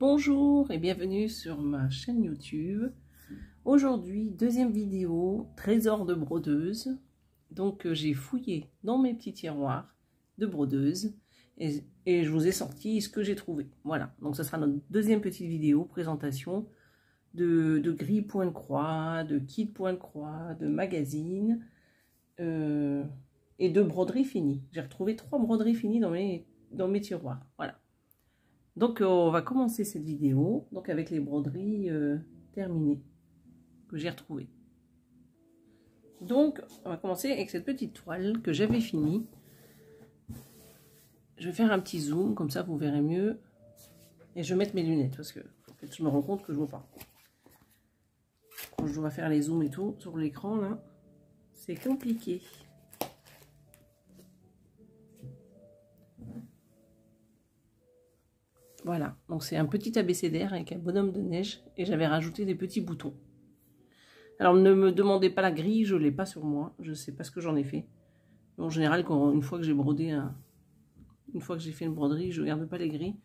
Bonjour et bienvenue sur ma chaîne YouTube. Aujourd'hui, deuxième vidéo, trésor de brodeuse. Donc j'ai fouillé dans mes petits tiroirs de brodeuse et je vous ai sorti ce que j'ai trouvé. Voilà, donc ça sera notre deuxième petite vidéo, présentation de gris point de croix, de kit point de croix, de magazine et de broderie finie. J'ai retrouvé 3 broderies finies dans mes tiroirs. Voilà. Donc on va commencer cette vidéo donc avec les broderies terminées que j'ai retrouvées. Donc on va commencer avec cette petite toile que j'avais finie. Je vais faire un petit zoom, comme ça vous verrez mieux. Et je vais mettre mes lunettes parce que en fait, je me rends compte que je vois pas. Quand je dois faire les zooms et tout sur l'écran là, c'est compliqué. Voilà, donc c'est un petit abécédaire avec un bonhomme de neige et j'avais rajouté des petits boutons. Alors ne me demandez pas la grille, je ne l'ai pas sur moi, je ne sais pas ce que j'en ai fait. En général, une fois que j'ai brodé, une fois que j'ai fait une broderie, je ne garde pas les grilles.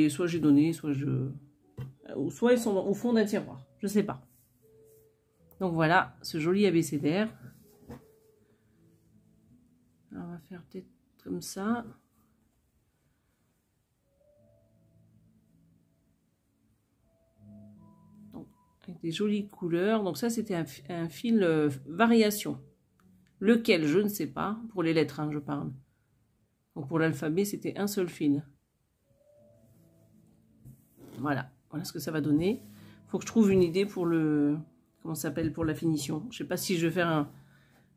Soit j'ai donné, soit ils sont au fond d'un tiroir, je ne sais pas. Donc voilà, ce joli abécédaire. Alors on va faire peut-être comme ça. Avec des jolies couleurs. Donc ça c'était un fil variation. Lequel je ne sais pas. Pour les lettres hein, je parle. Donc pour l'alphabet c'était un seul fil. Voilà. Voilà ce que ça va donner. Faut que je trouve une idée pour le... Comment ça s'appelle pour la finition. Je sais pas si je vais faire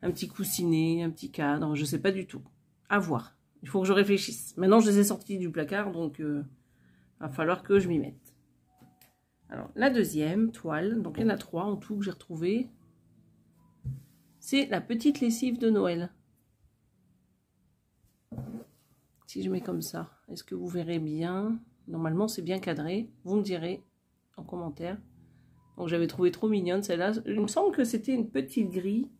un petit coussinet, un petit cadre. Je sais pas du tout. À voir. Il faut que je réfléchisse. Maintenant je les ai sortis du placard. Donc va falloir que je m'y mette. Alors, la deuxième toile, donc il y en a 3 en tout que j'ai retrouvé, c'est la petite lessive de Noël. Si je mets comme ça, est-ce que vous verrez bien? Normalement, c'est bien cadré. Vous me direz en commentaire. Donc, j'avais trouvé trop mignonne celle-là. Il me semble que c'était une petite grille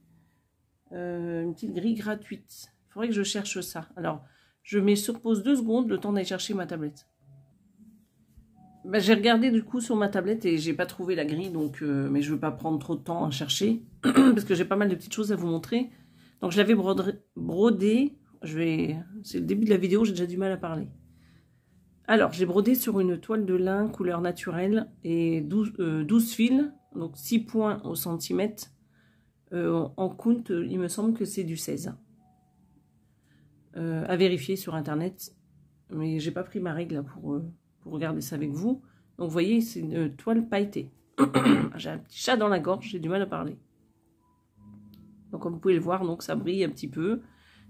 gratuite. Il faudrait que je cherche ça. Alors, je mets sur pause 2 secondes, le temps d'aller chercher ma tablette. Ben, j'ai regardé du coup sur ma tablette et j'ai pas trouvé la grille, donc mais je veux pas prendre trop de temps à chercher parce que j'ai pas mal de petites choses à vous montrer. Donc je l'avais brodé, c'est le début de la vidéo, j'ai déjà du mal à parler. Alors j'ai brodé sur une toile de lin couleur naturelle et 12 fils, donc 6 points au centimètre. En count, il me semble que c'est du 16. À vérifier sur internet, mais j'ai pas pris ma règle là, pour regarder ça avec vous. Donc vous voyez, c'est une toile pailletée. J'ai un petit chat dans la gorge, j'ai du mal à parler. Donc comme vous pouvez le voir, donc ça brille un petit peu.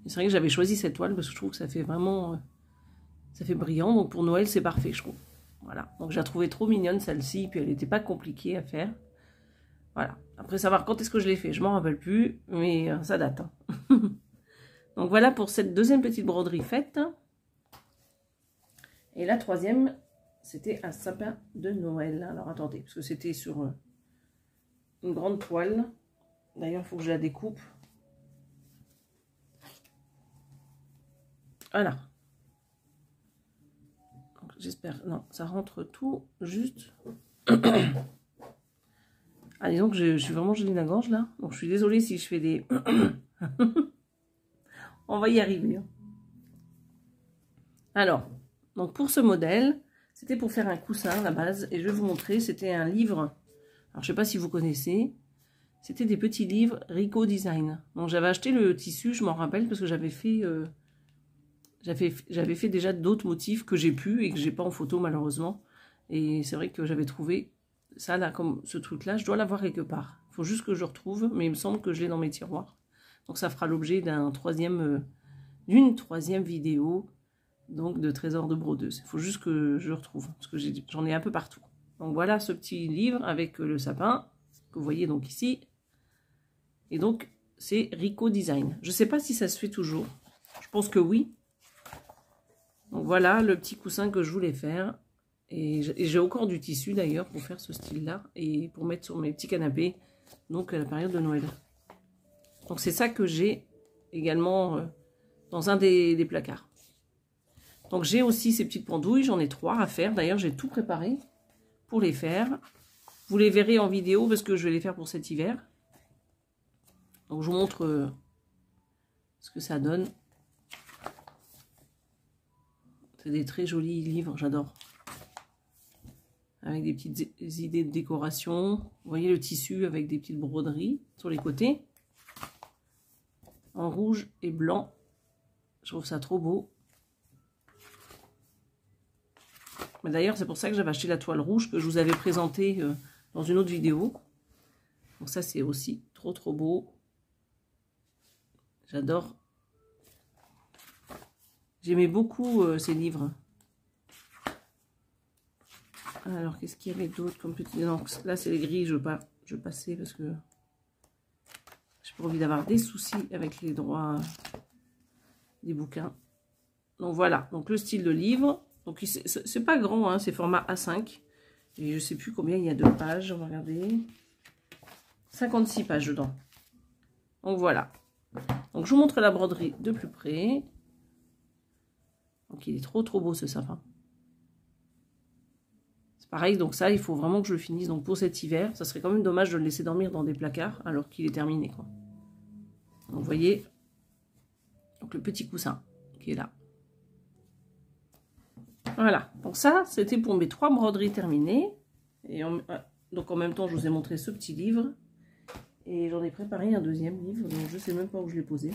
C'est vrai que j'avais choisi cette toile parce que je trouve que ça fait vraiment... ça fait brillant, donc pour Noël c'est parfait je trouve. Voilà, donc j'ai trouvé trop mignonne celle-ci, puis elle n'était pas compliquée à faire. Voilà, après savoir quand est-ce que je l'ai fait, je m'en rappelle plus, mais ça date. Hein. Donc voilà pour cette deuxième petite broderie faite. Et la troisième, c'était un sapin de Noël. Alors attendez, parce que c'était sur une grande toile. D'ailleurs, il faut que je la découpe. Voilà. J'espère. Non, ça rentre tout juste. Ah, disons que je suis vraiment gelée la gorge là. Donc je suis désolée si je fais des... On va y arriver. Alors, donc pour ce modèle... C'était pour faire un coussin à la base. Et je vais vous montrer, c'était un livre. Alors, je sais pas si vous connaissez. C'était des petits livres Rico Design. Donc, j'avais acheté le tissu, je m'en rappelle, parce que j'avais fait déjà d'autres motifs que j'ai pu et que j'ai pas en photo, malheureusement. Et c'est vrai que j'avais trouvé ça, là, comme ce truc-là. Je dois l'avoir quelque part. Il faut juste que je retrouve, mais il me semble que je l'ai dans mes tiroirs. Donc, ça fera l'objet d'une troisième vidéo. Donc de trésor de brodeuse. Il faut juste que je le retrouve, parce que j'en ai un peu partout. Donc voilà ce petit livre avec le sapin, que vous voyez donc ici. Et donc c'est Rico Design. Je ne sais pas si ça se fait toujours. Je pense que oui. Donc voilà le petit coussin que je voulais faire. Et j'ai encore du tissu d'ailleurs pour faire ce style-là. Et pour mettre sur mes petits canapés, donc à la période de Noël. Donc c'est ça que j'ai également dans un des placards. Donc j'ai aussi ces petites pendouilles, j'en ai 3 à faire. D'ailleurs, j'ai tout préparé pour les faire. Vous les verrez en vidéo parce que je vais les faire pour cet hiver. Donc je vous montre ce que ça donne. C'est des très jolis livres, j'adore. Avec des petites idées de décoration. Vous voyez le tissu avec des petites broderies sur les côtés. En rouge et blanc. Je trouve ça trop beau. D'ailleurs, c'est pour ça que j'avais acheté la toile rouge que je vous avais présentée dans une autre vidéo. Donc ça, c'est aussi trop beau. J'adore. J'aimais beaucoup ces livres. Alors, qu'est-ce qu'il y avait d'autre comme petit... Non, là, c'est les gris, je vais passer parce que j'ai pas envie d'avoir des soucis avec les droits des bouquins. Donc voilà, donc le style de livre. Donc c'est pas grand, hein, c'est format A5. Et je sais plus combien il y a de pages, on va regarder. 56 pages dedans. Donc voilà. Donc je vous montre la broderie de plus près. Donc il est trop beau ce sapin. C'est pareil, donc ça, il faut vraiment que je le finisse. Donc pour cet hiver, ça serait quand même dommage de le laisser dormir dans des placards alors qu'il est terminé, quoi. Donc vous voyez, donc le petit coussin qui est là. Voilà, donc ça, c'était pour mes 3 broderies terminées. Et donc en même temps, je vous ai montré ce petit livre. Et j'en ai préparé un deuxième livre, donc je ne sais même pas où je l'ai posé.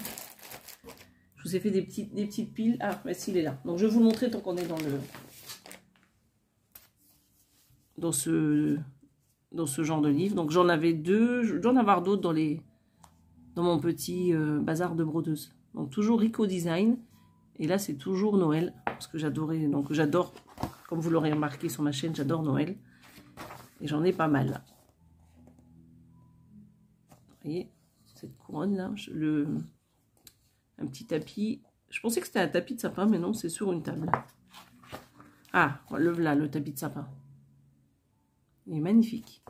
Je vous ai fait des petites piles. Ah, mais s'il est là. Donc je vais vous le montrer tant qu'on est dans ce genre de livre. Donc j'en avais 2, je dois en avoir d'autres dans mon petit bazar de brodeuse. Donc toujours Rico Design. Et là, c'est toujours Noël, parce que j'adorais. Donc j'adore, comme vous l'aurez remarqué sur ma chaîne, j'adore Noël. Et j'en ai pas mal. Vous voyez, cette couronne là, un petit tapis. Je pensais que c'était un tapis de sapin, mais non, c'est sur une table. Ah, le tapis de sapin. Il est magnifique.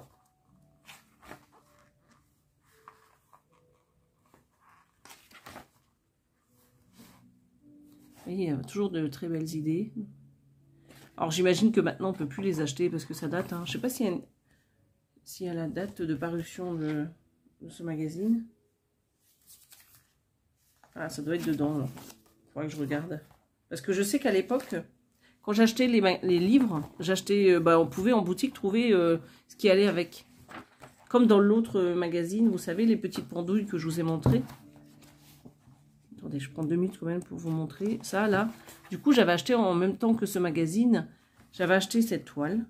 Vous voyez, toujours de très belles idées. Alors j'imagine que maintenant on ne peut plus les acheter parce que ça date. Hein. Je ne sais pas s'il y a la date de parution de ce magazine. Ah, ça doit être dedans. Il faudrait que je regarde. Parce que je sais qu'à l'époque, quand j'achetais les livres, j'achetais, on pouvait en boutique trouver ce qui allait avec. Comme dans l'autre magazine, vous savez, les petites pendouilles que je vous ai montrées. Attendez, je prends 2 minutes quand même pour vous montrer ça là. Du coup, j'avais acheté en même temps que ce magazine, j'avais acheté cette toile.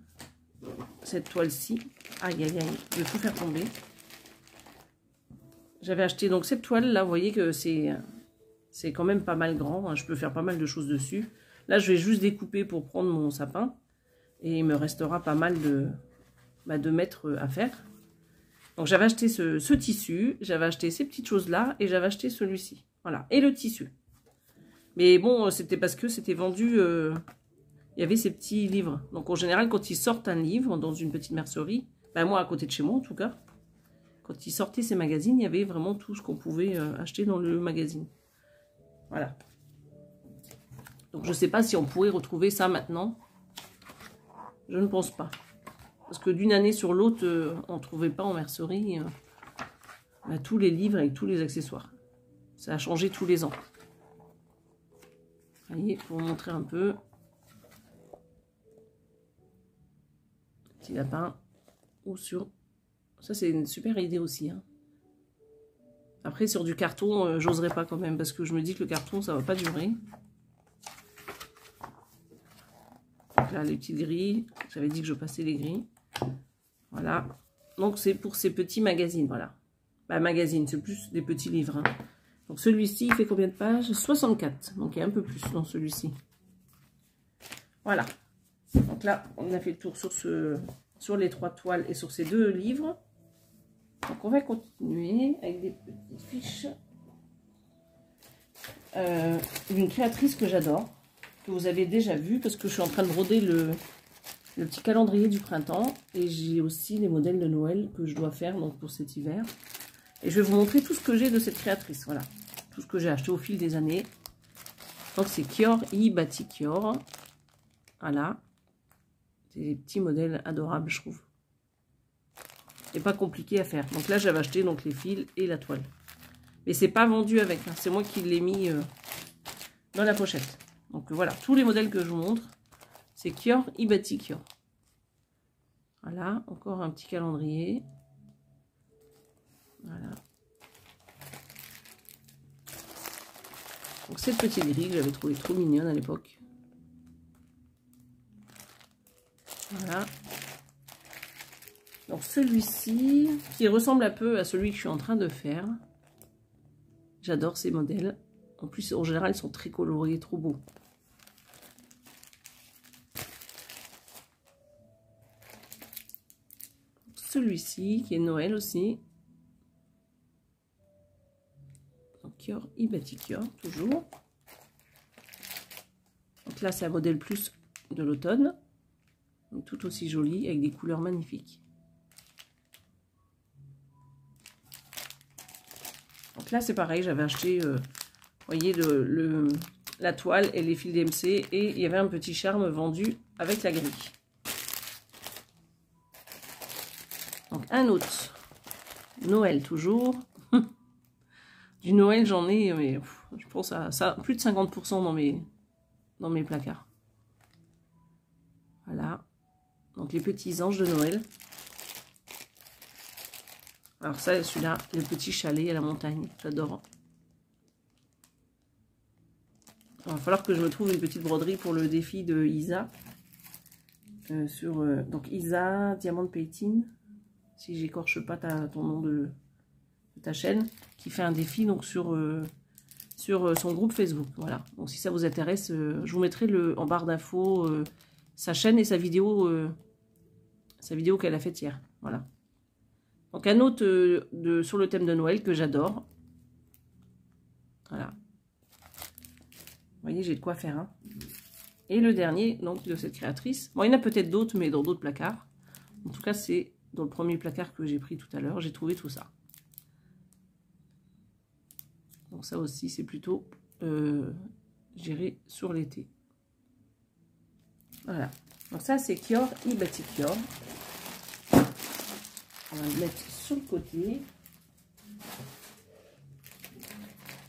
Cette toile-ci. Aïe, aïe, aïe, je vais tout faire tomber. J'avais acheté donc cette toile là, vous voyez que c'est quand même pas mal grand. Hein, je peux faire pas mal de choses dessus. Là, je vais juste découper pour prendre mon sapin. Et il me restera pas mal de mètres à faire. Donc j'avais acheté ce tissu, j'avais acheté ces petites choses là et j'avais acheté celui-ci. Voilà, et le tissu. Mais bon, c'était parce que c'était vendu, il y avait ces petits livres. Donc en général, quand ils sortent un livre dans une petite mercerie, ben moi à côté de chez moi en tout cas, quand ils sortaient ces magazines, il y avait vraiment tout ce qu'on pouvait acheter dans le magazine. Voilà. Donc je ne sais pas si on pourrait retrouver ça maintenant. Je ne pense pas. Parce que d'une année sur l'autre, on ne trouvait pas en mercerie tous les livres avec tous les accessoires. Ça a changé tous les ans. Vous voyez, pour vous montrer un peu. Petit lapin. Ou sur... Ça, c'est une super idée aussi. Hein. Après, sur du carton, j'oserais pas quand même. Parce que je me dis que le carton, ça va pas durer. Donc là, les petites grilles. J'avais dit que je passais les grilles. Voilà. Donc, c'est pour ces petits magazines. Voilà. Bah, magazine, c'est plus des petits livres. Hein. Donc, celui-ci, il fait combien de pages? 64. Donc, il y a un peu plus dans celui-ci. Voilà. Donc là, on a fait le tour sur les 3 toiles et sur ces 2 livres. Donc, on va continuer avec des petites fiches d'une créatrice que j'adore, que vous avez déjà vu, parce que je suis en train de broder le petit calendrier du printemps. Et j'ai aussi les modèles de Noël que je dois faire donc pour cet hiver. Et je vais vous montrer tout ce que j'ai de cette créatrice. Voilà. Tout ce que j'ai acheté au fil des années. Donc c'est Kior I Batik Kior. Voilà. C'est des petits modèles adorables, je trouve. Et pas compliqué à faire. Donc là, j'avais acheté donc les fils et la toile. Mais c'est pas vendu avec. Hein. C'est moi qui l'ai mis dans la pochette. Donc voilà, tous les modèles que je vous montre, c'est Kior I Batik Kior. Voilà, encore un petit calendrier. Voilà. Donc cette petite grille que j'avais trouvé trop mignonne à l'époque. Voilà. Donc celui-ci, qui ressemble un peu à celui que je suis en train de faire. J'adore ces modèles. En plus, en général, ils sont très colorés, trop beaux. Celui-ci, qui est Noël aussi. Donc, Kior I Batik Kior, toujours. Donc là, c'est un modèle plus de l'automne. Tout aussi joli, avec des couleurs magnifiques. Donc là, c'est pareil, j'avais acheté, vous voyez, la toile et les fils DMC. Et il y avait un petit charme vendu avec la grille. Donc un autre, Noël toujours. Du Noël, j'en ai, mais je pense à ça, plus de 50% dans mes placards. Voilà. Donc les petits anges de Noël. Alors ça, celui-là, le petit chalet à la montagne, j'adore. Il va falloir que je me trouve une petite broderie pour le défi de Isa. Donc Isa, Diamant Painting. Si j'écorche pas ton nom de ta chaîne, qui fait un défi donc sur son groupe Facebook. Voilà. Donc si ça vous intéresse, je vous mettrai en barre d'infos sa chaîne et sa vidéo qu'elle a faite hier. Voilà. Donc un autre sur le thème de Noël que j'adore. Voilà. Vous voyez, j'ai de quoi faire. Hein. Et le dernier donc de cette créatrice. Bon, il y en a peut-être d'autres, mais dans d'autres placards. En tout cas, c'est dans le premier placard que j'ai pris tout à l'heure. J'ai trouvé tout ça. Donc ça aussi, c'est plutôt géré sur l'été. Voilà. Donc ça, c'est Kior I Batik Kior. On va le mettre sur le côté.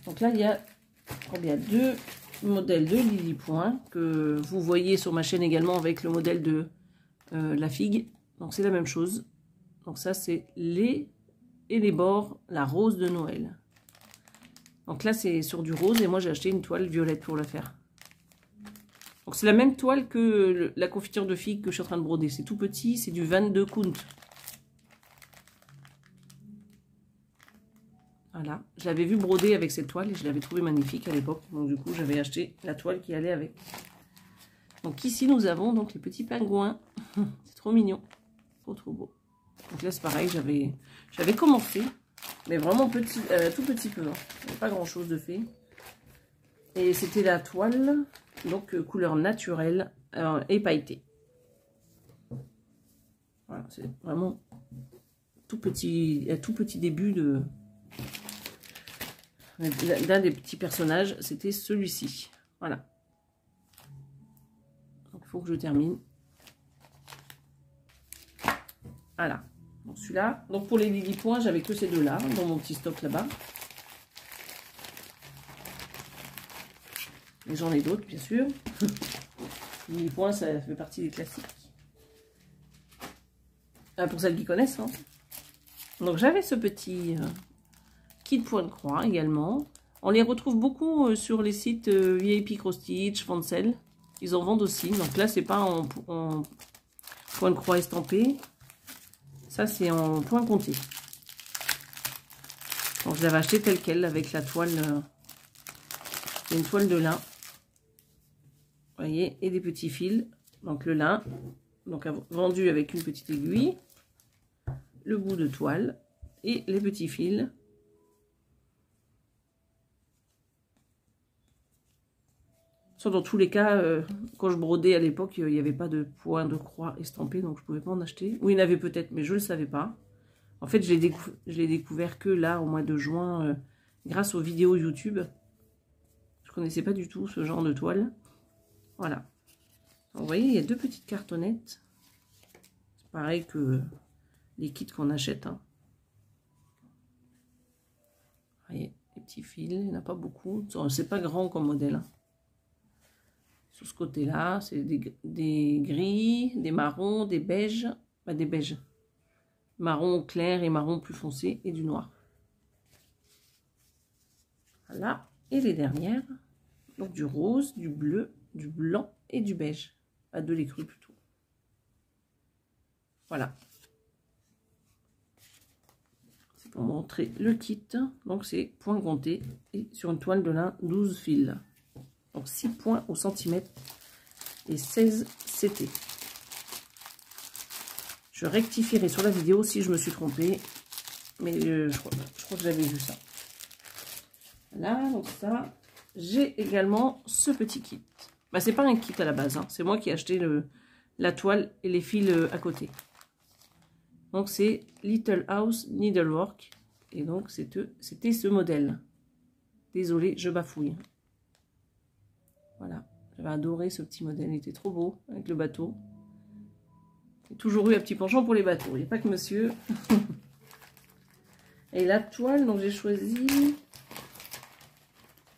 Donc là, il y a combien? Deux modèles de Lily Point que vous voyez sur ma chaîne également avec le modèle de la figue. Donc c'est la même chose. Donc ça, c'est les bords, la rose de Noël. Donc là, c'est sur du rose et moi, j'ai acheté une toile violette pour le faire. Donc c'est la même toile que la confiture de figue que je suis en train de broder. C'est tout petit, c'est du 22 count. Voilà, je l'avais vu broder avec cette toile et je l'avais trouvé magnifique à l'époque. Donc du coup, j'avais acheté la toile qui allait avec. Donc ici, nous avons donc les petits pingouins. C'est trop mignon. Trop, trop beau. Donc là, c'est pareil, j'avais commencé. Mais vraiment petit, tout petit peu. Hein. Il n'y a pas grand chose de fait. Et c'était la toile, donc couleur naturelle et pailletée. Voilà, c'est vraiment tout petit début d'un des petits personnages. C'était celui-ci. Voilà. Donc il faut que je termine. Voilà. Donc celui-là. Donc pour les Lily Point, j'avais que ces deux-là dans mon petit stock là-bas. Et j'en ai d'autres, bien sûr. Lily Point, ça fait partie des classiques. Pour celles qui connaissent. Hein. Donc j'avais ce petit kit point de croix également. On les retrouve beaucoup sur les sites VIP Cross Stitch, Fancel. Ils en vendent aussi. Donc là, c'est pas en point de croix estampé. Ça, c'est en point compté. Donc je l'avais acheté tel quel avec la toile. C'est une toile de lin. Vous voyez, et des petits fils. Donc le lin. Donc vendu avec une petite aiguille. Le bout de toile. Et les petits fils. Dans tous les cas, quand je brodais à l'époque, il n'y avait pas de point de croix estampé, donc je ne pouvais pas en acheter. Oui, il y en avait peut-être, mais je ne le savais pas. En fait, je l'ai découvert que là, au mois de juin, grâce aux vidéos YouTube. Je connaissais pas du tout ce genre de toile. Voilà. Donc, vous voyez, il y a 2 petites cartonnettes. C'est pareil que les kits qu'on achète. Hein. Vous voyez, les petits fils, il n'y en a pas beaucoup. C'est pas grand comme modèle. Hein. Sur ce côté-là, c'est des gris, des marrons, des beiges. Pas des beiges. Marron clair et marron plus foncé et du noir. Voilà. Et les dernières, donc du rose, du bleu, du blanc et du beige. Pas de l'écru plutôt. Voilà. C'est pour montrer le kit. Donc c'est point compté et sur une toile de lin 12 fils. Donc 6 points au centimètre et 16 CT. Je rectifierai sur la vidéo si je me suis trompée. Mais je crois que j'avais vu ça. Voilà, donc ça. J'ai également ce petit kit. Bah, c'est pas un kit à la base. Hein. C'est moi qui ai acheté la toile et les fils à côté. Donc c'est Little House Needlework. Et donc c'était ce modèle. Désolée, je bafouille. Voilà. J'avais adoré ce petit modèle. Il était trop beau avec le bateau. J'ai toujours eu un petit penchant pour les bateaux. Il n'y a pas que monsieur. Et la toile, donc j'ai choisi...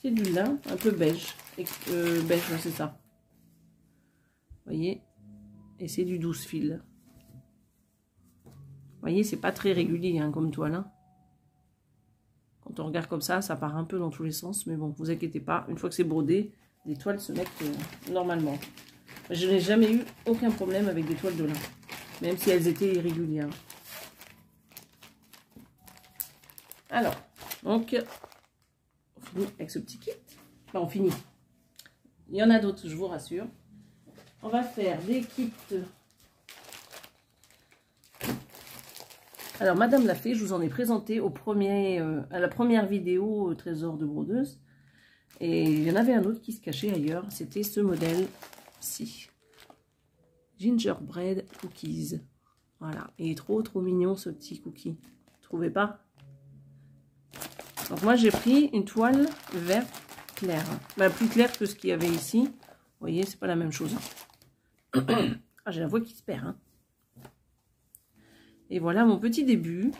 C'est du lin, un peu beige. Beige, c'est ça. Vous voyez? Et c'est du 12 fils. Vous voyez, c'est pas très régulier hein, comme toile. Hein. Quand on regarde comme ça part un peu dans tous les sens. Mais bon, vous inquiétez pas. Une fois que c'est brodé, les toiles se mettent normalement. Je n'ai jamais eu aucun problème avec des toiles de lin. Même si elles étaient irrégulières. Alors, donc, on finit avec ce petit kit. Enfin, on finit. Il y en a d'autres, je vous rassure. On va faire des kits. Alors, Madame l'a fait, je vous en ai présenté à la première vidéo Trésor de brodeuse. Et il y en avait un autre qui se cachait ailleurs. C'était ce modèle-ci. Gingerbread Cookies. Voilà. Il est trop mignon ce petit cookie. Vous trouvez pas? Donc moi j'ai pris une toile verte claire. Bah, plus claire que ce qu'il y avait ici. Vous voyez, c'est pas la même chose. Hein. Ah, j'ai la voix qui se perd. Hein. Et voilà mon petit début.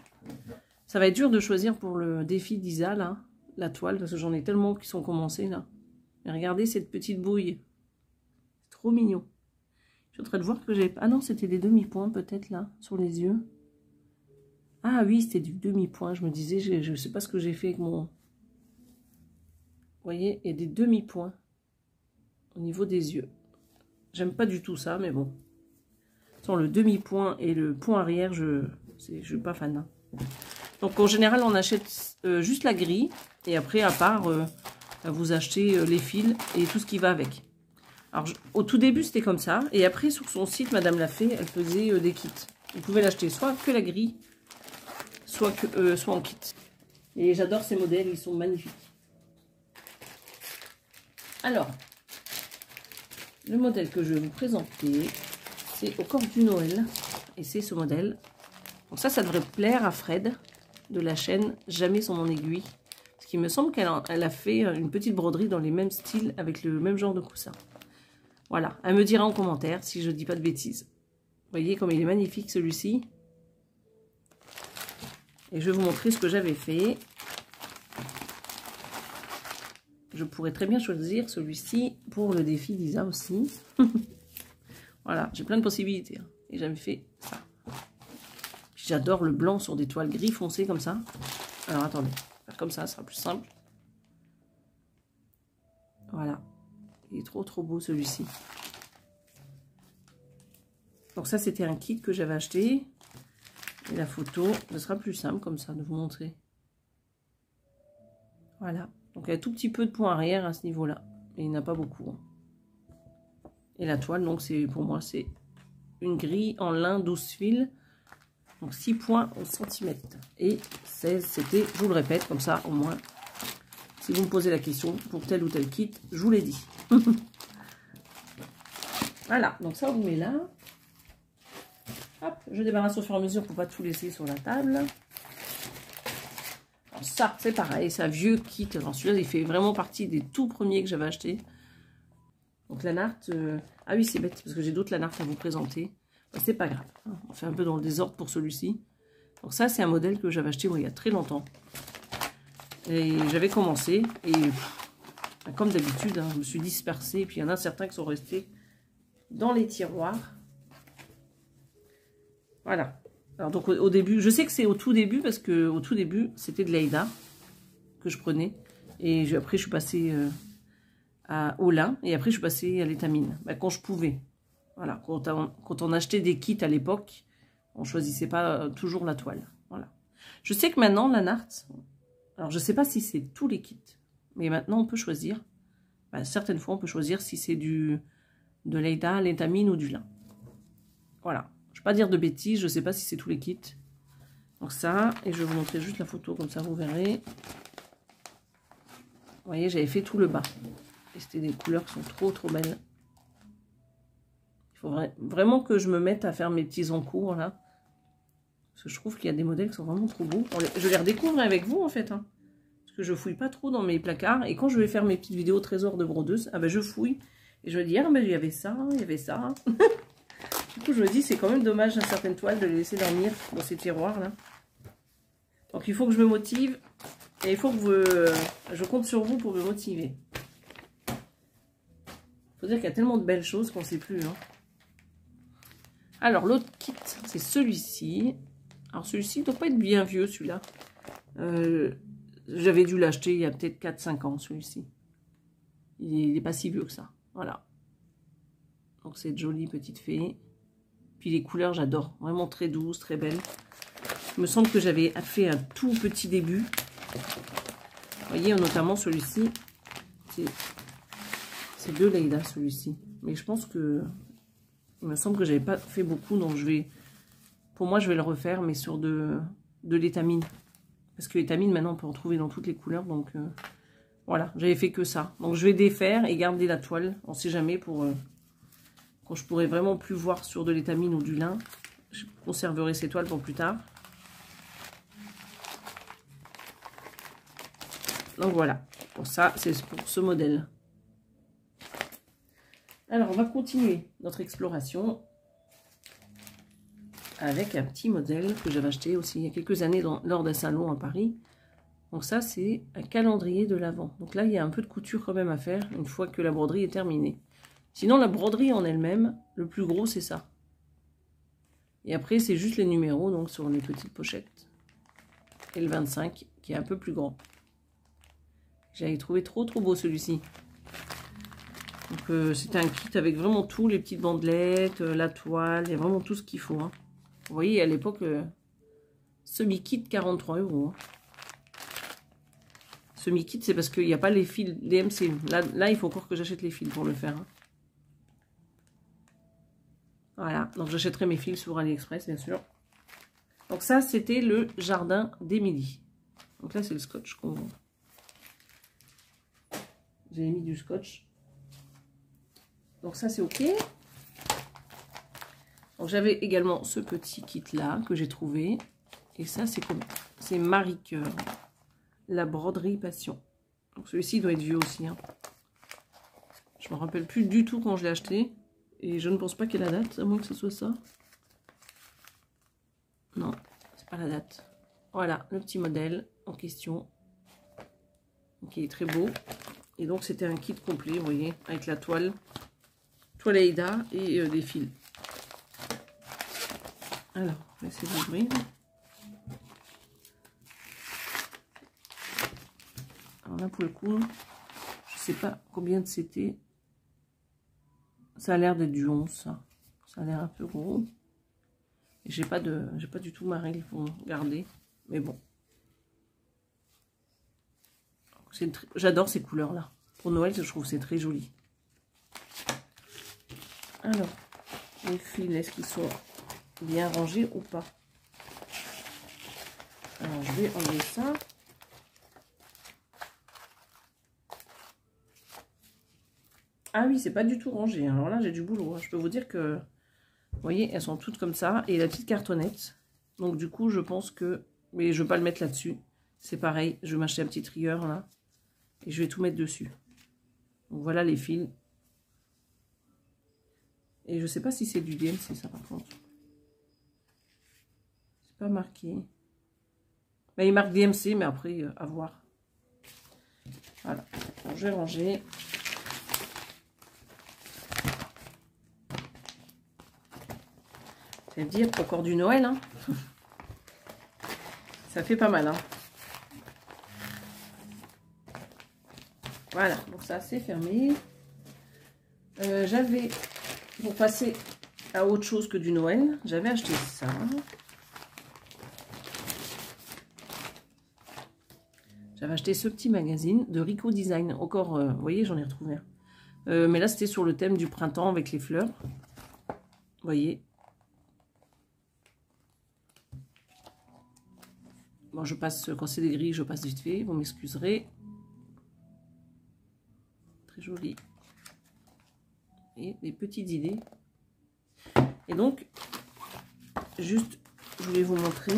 Ça va être dur de choisir pour le défi d'Isa, là, la toile, parce que j'en ai tellement qui sont commencés là. Mais regardez cette petite bouille. C'est trop mignon. Je suis en train de voir que j'ai... Ah non, c'était des demi-points peut-être là, sur les yeux. Ah oui, c'était du demi-point. Je me disais, je ne sais pas ce que j'ai fait avec mon... Vous voyez, il y a des demi-points au niveau des yeux. J'aime pas du tout ça, mais bon. Sans le demi-point et le point arrière, je suis pas fan. Hein. Donc en général, on achète juste la grille. Et après, à part, vous achetez les fils et tout ce qui va avec. Alors, au tout début, c'était comme ça. Et après, sur son site, Madame l'a fait, elle faisait des kits. Vous pouvez l'acheter soit que la grille, soit en kit. Et j'adore ces modèles, ils sont magnifiques. Alors, le modèle que je vais vous présenter, c'est au corps du Noël. Et c'est ce modèle. Donc ça devrait plaire à Fred, de la chaîne Jamais sans mon aiguille. Parce qu'il me semble qu'elle a fait une petite broderie dans les mêmes styles, avec le même genre de coussin. Voilà, elle me dira en commentaire si je dis pas de bêtises. Vous voyez comme il est magnifique celui-ci. Et je vais vous montrer ce que j'avais fait. Je pourrais très bien choisir celui-ci pour le défi d'Isa aussi. Voilà, j'ai plein de possibilités. Hein. Et j'avais fait ça. J'adore le blanc sur des toiles gris foncées comme ça. Alors attendez, faire comme ça sera plus simple. Voilà. Il est trop beau celui-ci. Donc ça c'était un kit que j'avais acheté. Et la photo, ce sera plus simple comme ça de vous montrer. Voilà. Donc il y a tout petit peu de points arrière à ce niveau-là. Mais il n'y en a pas beaucoup. Hein. Et la toile, donc c'est pour moi c'est une grille en lin 12 fils. Donc 6 points au centimètre. Et 16 c'était, je vous le répète, comme ça au moins. Si vous me posez la question pour tel ou tel kit, je vous l'ai dit. Voilà, donc ça on vous met là. Hop, je débarrasse au fur et à mesure pour pas tout laisser sur la table. Alors, ça, c'est pareil, c'est un vieux kit. Alors celui-là, il fait vraiment partie des tout premiers que j'avais acheté. Donc la narte, ah oui, c'est bête, parce que j'ai d'autres lanartes à vous présenter. Ben, c'est pas grave, hein. On fait un peu dans le désordre pour celui-ci. Donc ça, c'est un modèle que j'avais acheté il y a très longtemps. Et j'avais commencé, et comme d'habitude, hein, je me suis dispersée. Et puis il y en a certains qui sont restés dans les tiroirs. Voilà. Alors donc au début, je sais que c'est au tout début, parce que au tout début, c'était de l'Aïda que je prenais. Et après, je suis passée au lin, et après, je suis passée à l'étamine. Ben, quand je pouvais. Voilà. Quand on achetait des kits à l'époque, on choisissait pas toujours la toile. Voilà. Je sais que maintenant, la narte, alors je sais pas si c'est tous les kits, mais maintenant, on peut choisir. Ben, certaines fois, on peut choisir si c'est de l'Aïda, l'étamine ou du lin. Voilà. Je ne vais pas dire de bêtises, je ne sais pas si c'est tous les kits. Donc ça, et je vais vous montrer juste la photo, comme ça vous verrez. Vous voyez, j'avais fait tout le bas. Et c'était des couleurs qui sont trop belles. Il faut vraiment que je me mette à faire mes petits encours là. Parce que je trouve qu'il y a des modèles qui sont vraiment trop beaux. Je les redécouvre avec vous en fait. Hein. Parce que je fouille pas trop dans mes placards. Et quand je vais faire mes petites vidéos trésors de brodeuse, ah ben je fouille. Et je me dis, ah ben il y avait ça, il y avait ça. Du coup, je me dis, c'est quand même dommage à certaines toiles de les laisser dormir dans ces tiroirs-là. Donc, il faut que je me motive. Et il faut que je compte sur vous pour me motiver. Il faut dire qu'il y a tellement de belles choses qu'on ne sait plus. Hein. Alors, l'autre kit, c'est celui-ci. Alors, celui-ci ne doit pas être bien vieux, celui-là. J'avais dû l'acheter il y a peut-être 4-5 ans, celui-ci. Il n'est pas si vieux que ça. Voilà. Donc, cette jolie petite fée. Puis les couleurs, j'adore. Vraiment très douces, très belles. Il me semble que j'avais fait un tout petit début. Vous voyez, notamment celui-ci. C'est de l'Aïda, celui-ci. Mais je pense que... Il me semble que j'avais pas fait beaucoup. Donc je vais... Pour moi, je vais le refaire, mais sur de l'étamine. Parce que l'étamine, maintenant, on peut en trouver dans toutes les couleurs. Donc voilà, j'avais fait que ça. Donc je vais défaire et garder la toile. On ne sait jamais pour... Quand je pourrais vraiment plus voir sur de l'étamine ou du lin, je conserverai ces toiles pour plus tard. Donc voilà, pour ça, c'est pour ce modèle. Alors, on va continuer notre exploration avec un petit modèle que j'avais acheté aussi il y a quelques années lors d'un salon à Paris. Donc ça, c'est un calendrier de l'Avent. Donc là, il y a un peu de couture quand même à faire une fois que la broderie est terminée. Sinon, la broderie en elle-même, le plus gros, c'est ça. Et après, c'est juste les numéros, donc sur les petites pochettes. Et le 25, qui est un peu plus grand. J'avais trouvé trop beau celui-ci. Donc, c'était un kit avec vraiment tout, les petites bandelettes, la toile, il y a vraiment tout ce qu'il faut. Hein. Vous voyez, à l'époque, semi-kit, 43 €. Hein. Semi-kit, c'est parce qu'il n'y a pas les fils, les MC. Là, il faut encore que j'achète les fils pour le faire. Hein. Voilà, donc j'achèterai mes fils sur AliExpress, bien sûr. Donc ça, c'était le jardin d'Émilie. Donc là, c'est le scotch qu'on vend. J'ai mis du scotch. Donc ça, c'est OK. Donc j'avais également ce petit kit-là que j'ai trouvé. Et ça, c'est comme... C'est Marie Cœur. La broderie passion. Donc celui-ci doit être vieux aussi. Hein. Je ne me rappelle plus du tout quand je l'ai acheté. Et je ne pense pas qu'elle a la date, à moins que ce soit ça. Non, c'est pas la date. Voilà, le petit modèle en question. Qui est très beau. Et donc, c'était un kit complet, vous voyez, avec la toile. Toile Aïda et des fils. Alors, on va essayer d'ouvrir. Alors là, pour le coup, je sais pas combien de c'était. Ça a l'air d'être du 11, ça. Ça a l'air un peu gros. Et j'ai pas du tout ma règle pour garder. Mais bon. J'adore ces couleurs-là. Pour Noël, je trouve que c'est très joli. Alors, les fils, est-ce qu'ils sont bien rangés ou pas? Alors, je vais enlever ça. Ah oui, c'est pas du tout rangé. Alors là, j'ai du boulot. Je peux vous dire que, vous voyez, elles sont toutes comme ça. Et la petite cartonnette. Donc du coup, je pense que... Mais je ne vais pas le mettre là-dessus. C'est pareil, je vais m'acheter un petit trieur là. Et je vais tout mettre dessus. Donc voilà les fils. Et je sais pas si c'est du DMC ça par contre. C'est pas marqué. Ben, il marque DMC mais après à voir. Voilà. Donc, je vais ranger. Ça veut dire encore du Noël. Hein. Ça fait pas mal. Hein. Voilà, donc ça c'est fermé. J'avais, pour passer à autre chose que du Noël, j'avais acheté ça. J'avais acheté ce petit magazine de Rico Design. Encore, vous voyez, j'en ai retrouvé un. Mais là, c'était sur le thème du printemps avec les fleurs. Vous voyez. Bon, je passe, quand c'est des gris, je passe vite fait. Vous m'excuserez. Très joli. Et des petites idées. Et donc, juste, je voulais vous montrer.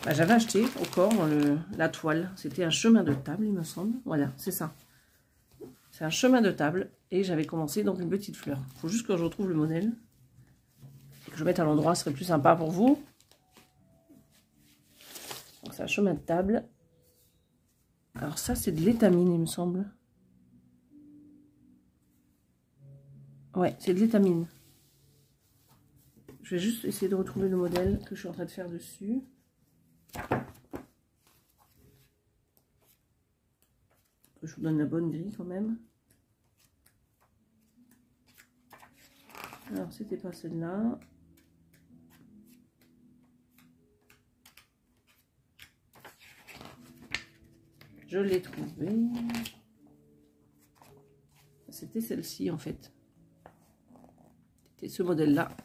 Bah, j'avais acheté encore la toile. C'était un chemin de table, il me semble. Voilà, c'est ça. C'est un chemin de table. Et j'avais commencé donc une petite fleur. Il faut juste que je retrouve le modèle. Et que je mette à l'endroit, ce serait plus sympa pour vous. Donc c'est un chemin de table. Alors ça, c'est de l'étamine, il me semble. Ouais, c'est de l'étamine. Je vais juste essayer de retrouver le modèle que je suis en train de faire dessus. Je vous donne la bonne grille quand même. Alors, c'était pas celle-là. Je l'ai trouvée. C'était celle-ci en fait. C'était ce modèle-là.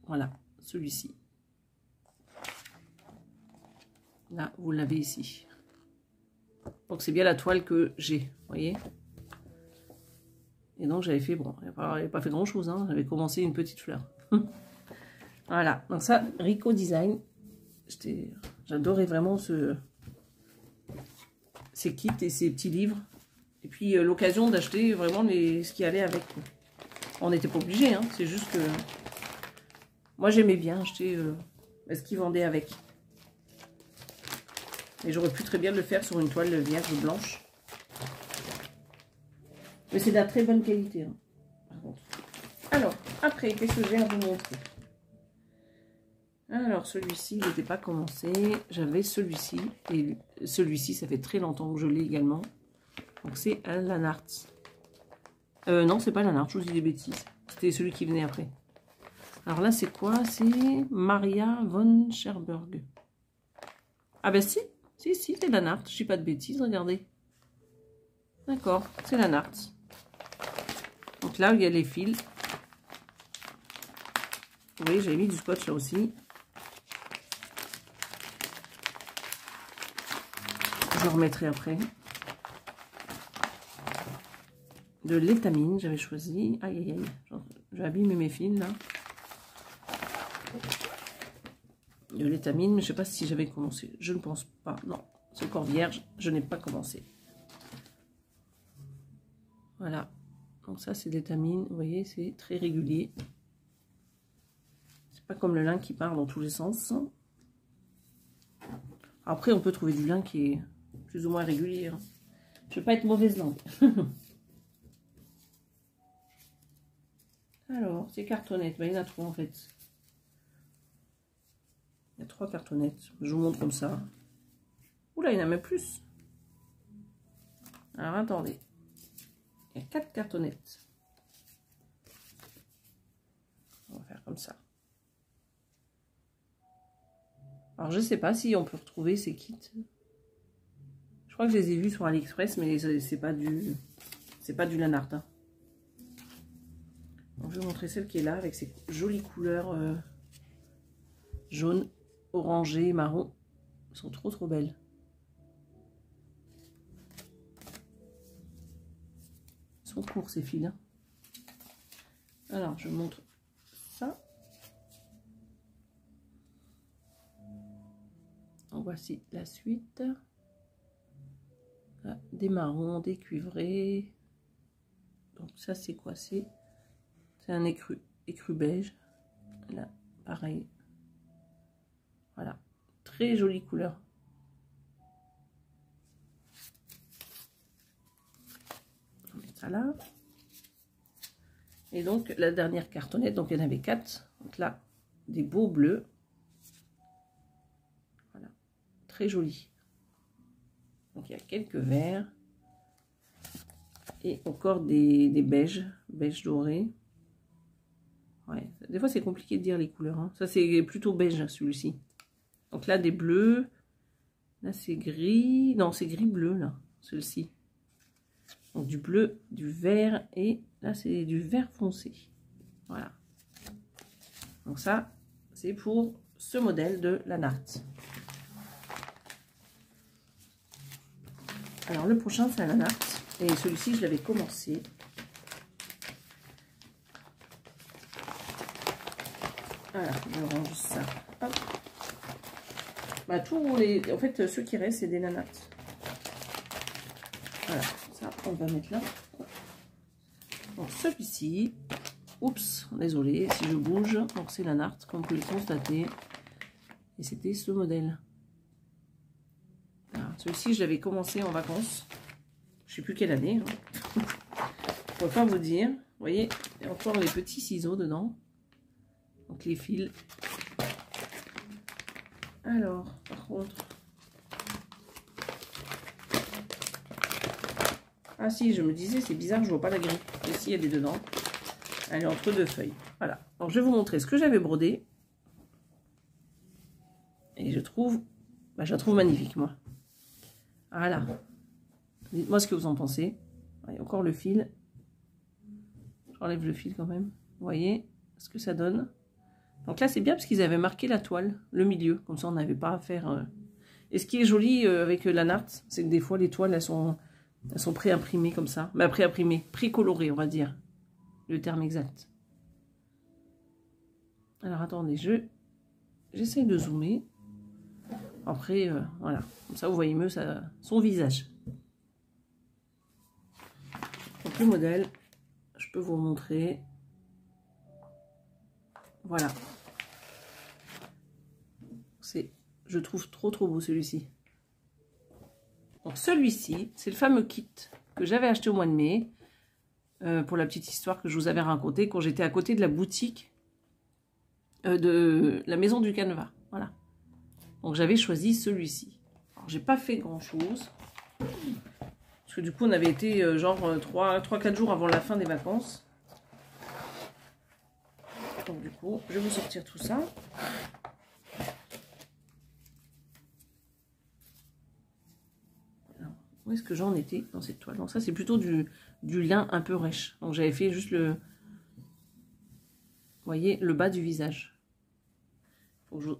Voilà, celui-ci. Là, vous l'avez ici. Donc, c'est bien la toile que j'ai, vous voyez. Et donc, j'avais fait, bon, j'avais pas fait grand-chose, hein. J'avais commencé une petite fleur. Voilà, donc ça, Rico Design. J'adorais vraiment ces kits et ces petits livres. Et puis, l'occasion d'acheter vraiment ce qui allait avec. On n'était pas obligé, hein. C'est juste que moi, j'aimais bien acheter ce qu'ils vendaient avec. Et j'aurais pu très bien le faire sur une toile vierge blanche. Mais c'est de la très bonne qualité. Hein, par contre. Alors, après, qu'est-ce que j'ai à vous montrer? Alors, celui-ci, il n'était pas commencé. J'avais celui-ci. Et celui-ci, ça fait très longtemps que je l'ai également. Donc, c'est un Lanart. Non, c'est pas Lanart, je vous dis des bêtises. C'était celui qui venait après. Alors là, c'est quoi? C'est Maria von Scherberg. Ah ben si. Si, c'est Lanart. Je dis pas de bêtises, regardez. D'accord, c'est Lanart. Donc là, il y a les fils. Vous voyez, j'avais mis du scotch là aussi. Je le remettrai après. De l'étamine, j'avais choisi. Aïe, aïe, aïe. J'ai abîmé mes fils là. De l'étamine, mais je ne sais pas si j'avais commencé. Je ne pense pas. Non, c'est encore vierge. Je n'ai pas commencé. Voilà. Donc ça, c'est de l'étamine. Vous voyez, c'est très régulier. C'est pas comme le lin qui part dans tous les sens. Après, on peut trouver du lin qui est plus ou moins régulier. Hein. Je ne veux pas être mauvaise langue. Alors, ces cartonnettes. Ben, il y en a 3 en fait. Il y a 3 cartonnettes. Je vous montre comme ça. Oula, il y en a même plus. Alors, attendez. Il y a 4 cartonnettes. On va faire comme ça. Alors, je ne sais pas si on peut retrouver ces kits. Je crois que je les ai vus sur AliExpress, mais c'est pas du Lanart. Hein. Donc, je vais vous montrer celle qui est là, avec ces jolies couleurs jaune, orangé, marron. Elles sont trop belles. Ils sont courts ces fils. Hein. Alors, je vous montre ça. Donc Donc voici la suite. Là, des marrons, des cuivrés. Donc ça c'est quoi? C'est un écru beige. Là, pareil. Voilà, très jolie couleur. On met ça là. Et donc la dernière cartonnette, donc il y en avait 4. Donc là, des beaux bleus. Voilà, très joli. Donc il y a quelques verts. Et encore des beiges, beige doré. Ouais, des fois c'est compliqué de dire les couleurs. Hein. Ça c'est plutôt beige celui-ci. Donc là des bleus. Là c'est gris. Non, c'est gris-bleu là, celui-ci. Donc du bleu, du vert et là c'est du vert foncé. Voilà. Donc ça c'est pour ce modèle de la natte. Alors le prochain c'est la natte. Et celui-ci, je l'avais commencé. Voilà, je range ça. Hop. Bah, tous les... En fait, ceux qui restent, c'est des nanates. Voilà, ça, on va mettre là. Donc, celui-ci... Oups, désolé, si je bouge. Donc, c'est la natte, comme vous pouvez le constater. Et c'était ce modèle. Celui-ci, je l'avais commencé en vacances. Je sais plus quelle année. Hein. Je ne peux pas vous dire. Vous voyez, il y a encore les petits ciseaux dedans. Donc les fils. Alors, par contre. Ah si, je me disais, c'est bizarre, je vois pas la grille. Ici, elle est dedans. Elle est entre deux feuilles. Voilà. Alors, je vais vous montrer ce que j'avais brodé. Et je trouve... Bah, je la trouve magnifique, moi. Voilà. Dites-moi ce que vous en pensez. Il y a encore le fil. J'enlève le fil quand même. Vous voyez ce que ça donne. Donc là, c'est bien parce qu'ils avaient marqué la toile, le milieu. Comme ça, on n'avait pas à faire... Et ce qui est joli avec la natte, c'est que des fois, les toiles, elles sont pré-imprimées comme ça. Mais pré-imprimées, pré-colorées, on va dire. Le terme exact. Alors, attendez, j'essaye de zoomer. Après, voilà. Comme ça, vous voyez mieux son visage. Donc, le modèle, je peux vous montrer. Voilà. Je trouve trop beau celui-ci. Donc, celui-ci, c'est le fameux kit que j'avais acheté au mois de mai. Pour la petite histoire que je vous avais racontée quand j'étais à côté de la boutique de la maison du canevas. Voilà. Donc, j'avais choisi celui-ci. Alors, j'ai pas fait grand-chose. Parce que du coup, on avait été genre 3-4 jours avant la fin des vacances. Donc, du coup, je vais vous sortir tout ça. Alors, où est-ce que j'en étais dans cette toile? Donc, ça, c'est plutôt du lin un peu rêche. Donc, j'avais fait juste le... Vous voyez, le bas du visage.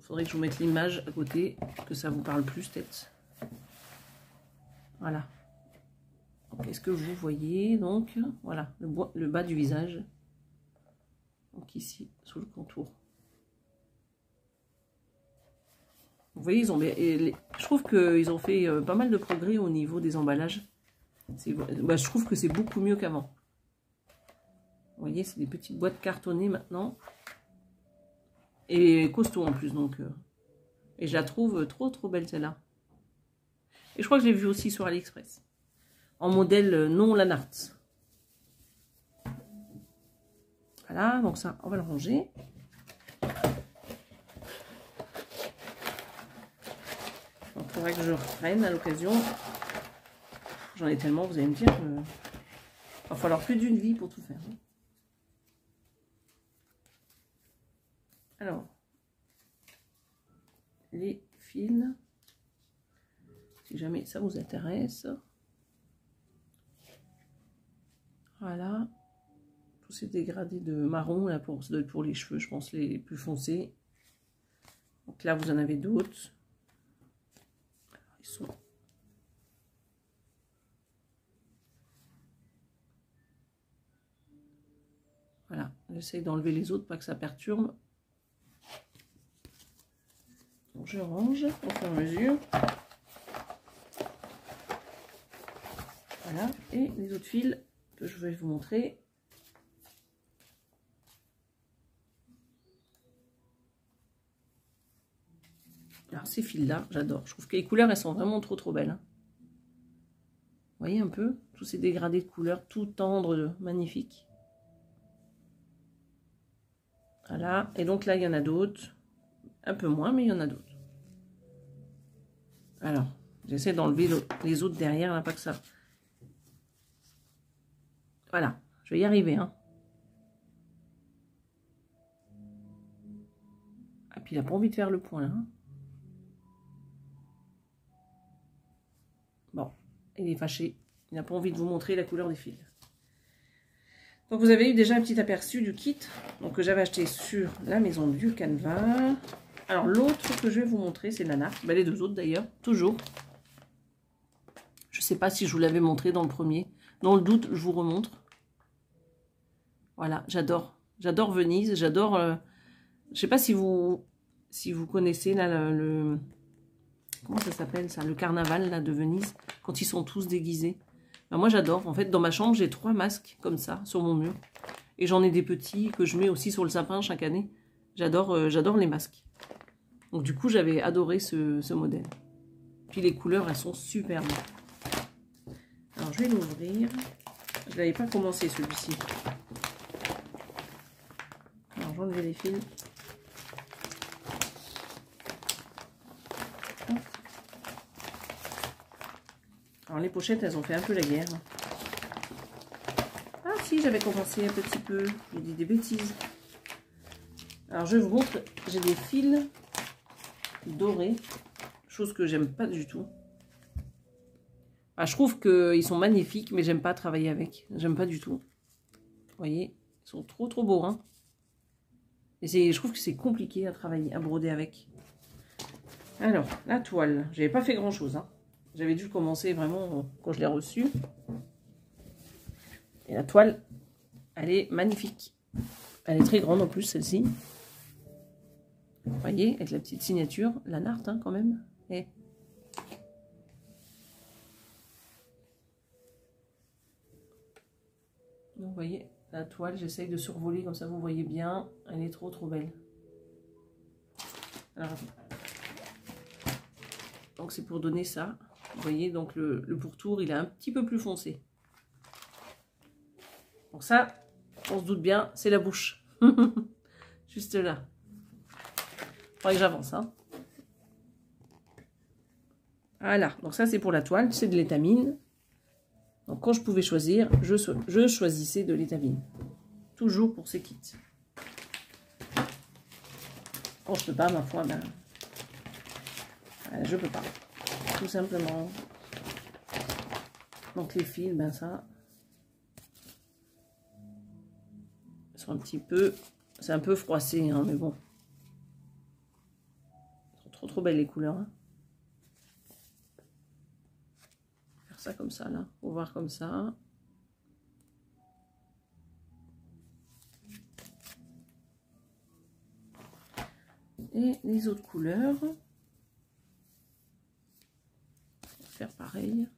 Faudrait que je vous mette l'image à côté, que ça vous parle plus, peut-être. Voilà. Est-ce que vous voyez? Donc, voilà, le bas du visage. Donc ici, sous le contour. Vous voyez, je trouve qu'ils ont fait pas mal de progrès au niveau des emballages. Je trouve que c'est beaucoup mieux qu'avant. Vous voyez, c'est des petites boîtes cartonnées maintenant. Et costaud en plus, donc. Et je la trouve trop belle celle-là. Et je crois que je l'ai vue aussi sur AliExpress. En modèle non Lanart. Voilà, donc ça, on va le ranger. Donc, il faudrait que je reprenne à l'occasion. J'en ai tellement, vous allez me dire. Il va falloir plus d'une vie pour tout faire. Hein. Alors, les fils, si jamais ça vous intéresse. Voilà. Tous ces dégradés de marron, là, ça doit être pour les cheveux, je pense, les plus foncés. Donc là, vous en avez d'autres. Ils sont... Voilà, j'essaye d'enlever les autres, pas que ça perturbe. Donc, je range au fur et à mesure. Voilà, et les autres fils que je vais vous montrer. Alors ces fils-là, j'adore. Je trouve que les couleurs, elles sont vraiment trop belles. Hein. Vous voyez un peu tous ces dégradés de couleurs, tout tendre, magnifique. Voilà, et donc là, il y en a d'autres. Un peu moins, mais il y en a d'autres. Alors, j'essaie d'enlever les autres derrière, là, pas que ça. Voilà, je vais y arriver. Hein. Ah, puis il n'a pas envie de faire le point, là. Hein. Bon, il est fâché. Il n'a pas envie de vous montrer la couleur des fils. Donc vous avez eu déjà un petit aperçu du kit donc, que j'avais acheté sur la maison du Canva. Alors l'autre que je vais vous montrer, c'est la nappe. Ben, les deux autres d'ailleurs, toujours. Je ne sais pas si je vous l'avais montré dans le premier. Dans le doute, je vous remontre. Voilà, j'adore. J'adore Venise. J'adore... je ne sais pas si vous connaissez là, le comment ça s'appelle ça? Le carnaval là, de Venise. Quand ils sont tous déguisés. Ben, moi j'adore. En fait, dans ma chambre, j'ai 3 masques comme ça sur mon mur. Et j'en ai des petits que je mets aussi sur le sapin chaque année. J'adore les masques. Donc du coup, j'avais adoré ce modèle. Puis les couleurs, elles sont superbes. Alors, je vais l'ouvrir. Je n'avais pas commencé celui-ci. Alors, j'enlève les fils. Alors, les pochettes, elles ont fait un peu la guerre. Ah si, j'avais commencé un petit peu. J'ai dit des bêtises. Alors, je vous montre. J'ai des fils dorés. Chose que j'aime pas du tout. Ah, je trouve qu'ils sont magnifiques, mais j'aime pas travailler avec. J'aime pas du tout. Vous voyez, ils sont trop beaux. Hein. Et je trouve que c'est compliqué à travailler, à broder avec. Alors, la toile. J'avais pas fait grand chose. Hein. J'avais dû commencer vraiment quand je l'ai reçue. Et la toile, elle est magnifique. Elle est très grande en plus, celle-ci. Vous voyez, avec la petite signature, la narte hein, quand même. Et vous voyez, la toile, j'essaye de survoler comme ça vous voyez bien. Elle est trop belle. Alors, donc c'est pour donner ça. Vous voyez, donc le pourtour, il est un petit peu plus foncé. Donc ça, on se doute bien, c'est la bouche. Juste là. Faudrait que j'avance. Hein. Voilà, donc ça c'est pour la toile, c'est de l'étamine. Donc quand je pouvais choisir, je choisissais de l'étamine. Toujours pour ces kits. Quand je peux pas, ma foi, ben, je peux pas. Tout simplement. Donc les fils, ben ça, ils sont un petit peu, c'est un peu froissé, hein, mais bon. Ils sont trop belles les couleurs. Hein. Faire ça comme ça là, faut voir comme ça. Et les autres couleurs, faire pareil.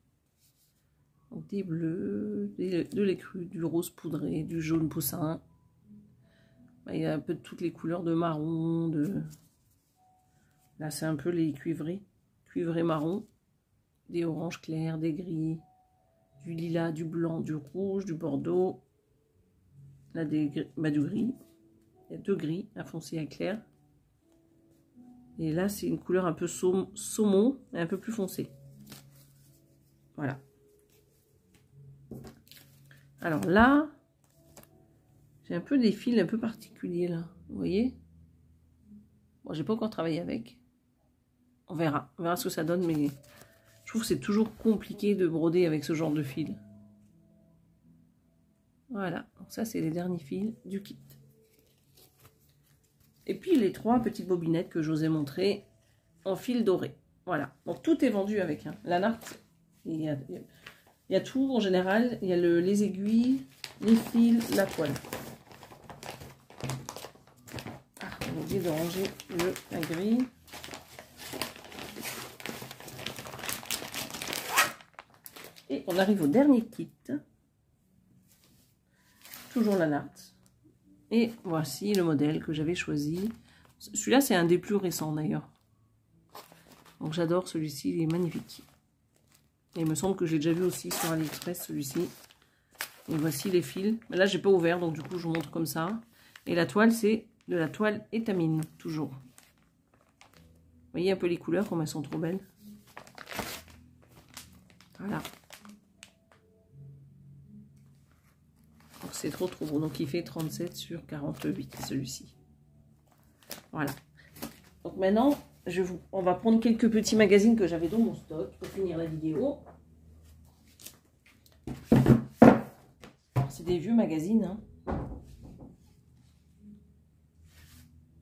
Donc des bleus, de l'écru, du rose poudré, du jaune poussin. Il y a un peu de toutes les couleurs de marron, là c'est un peu les cuivrés marron, des oranges clairs, des gris, du lilas, du blanc, du rouge, du bordeaux, là du gris. Il y a 2 gris, un foncé et un clair. Et là, c'est une couleur un peu saumon, et un peu plus foncé. Voilà. Alors là, j'ai un peu des fils un peu particuliers là. Vous voyez? Bon, j'ai pas encore travaillé avec. On verra ce que ça donne, mais je trouve que c'est toujours compliqué de broder avec ce genre de fils. Voilà. Donc ça, c'est les derniers fils du kit. Et puis les 3 petites bobinettes que je vous ai montrées en fil doré. Voilà. Donc tout est vendu avec. Hein. La narte, il y a tout en général. Il y a les aiguilles, les fils, la toile. Ah, j'ai oublié de ranger la grille. Et on arrive au dernier kit. Toujours la natte. Et voici le modèle que j'avais choisi. Celui-là, c'est un des plus récents d'ailleurs. Donc j'adore celui-ci, il est magnifique. Et il me semble que j'ai déjà vu aussi sur AliExpress celui-ci. Et voici les fils. Mais là, j'ai pas ouvert, donc du coup, je vous montre comme ça. Et la toile, c'est de la toile étamine, toujours. Vous voyez un peu les couleurs, comme elles sont trop belles. Voilà. C'est trop beau. Donc il fait 37 sur 48, celui-ci. Voilà. Donc maintenant, on va prendre quelques petits magazines que j'avais dans mon stock pour finir la vidéo. C'est des vieux magazines.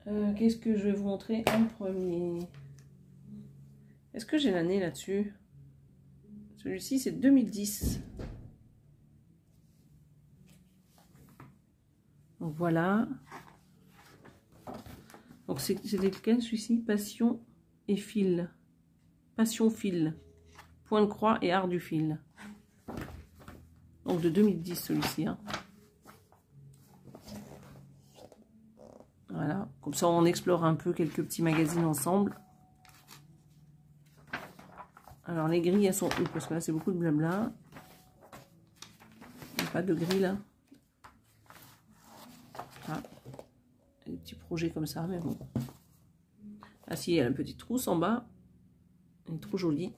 Hein. Qu'est-ce que je vais vous montrer en premier? Est-ce que j'ai l'année là-dessus? Celui-ci, c'est 2010. Donc voilà. Donc c'est lequel celui-ci? Passion et fil. Passion fil. Point de croix et art du fil. Donc de 2010 celui-ci. Hein. Voilà. Comme ça on explore un peu quelques petits magazines ensemble. Alors les grilles elles sont où? Parce que là c'est beaucoup de blabla. Il n'y a pas de grille là. Ah. Des petits projets comme ça, mais bon. Ah si, il y a une petite trousse en bas. Elle est trop jolie.